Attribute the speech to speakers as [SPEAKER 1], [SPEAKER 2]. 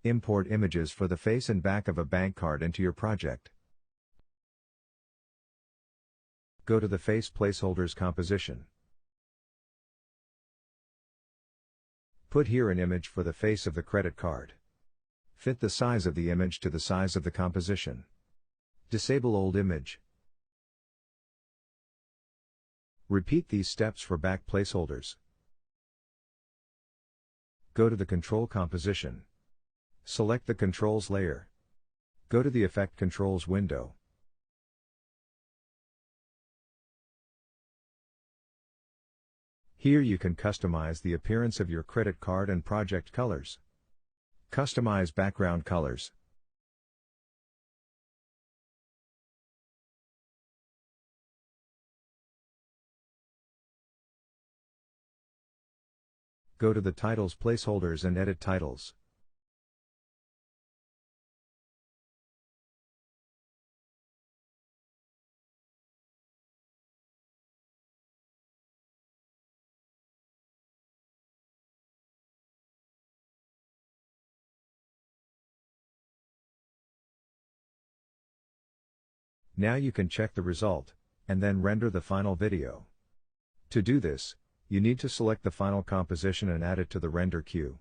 [SPEAKER 1] Import images for the face and back of a bank card into your project. Go to the Face Placeholders composition. Put here an image for the face of the credit card. Fit the size of the image to the size of the composition. Disable old image. Repeat these steps for back placeholders. Go to the Control composition. Select the Controls layer. Go to the Effect Controls window. Here you can customize the appearance of your credit card and project colors. Customize background colors. Go to the Titles placeholders and edit titles. Now you can check the result, and then render the final video. To do this, you need to select the final composition and add it to the render queue.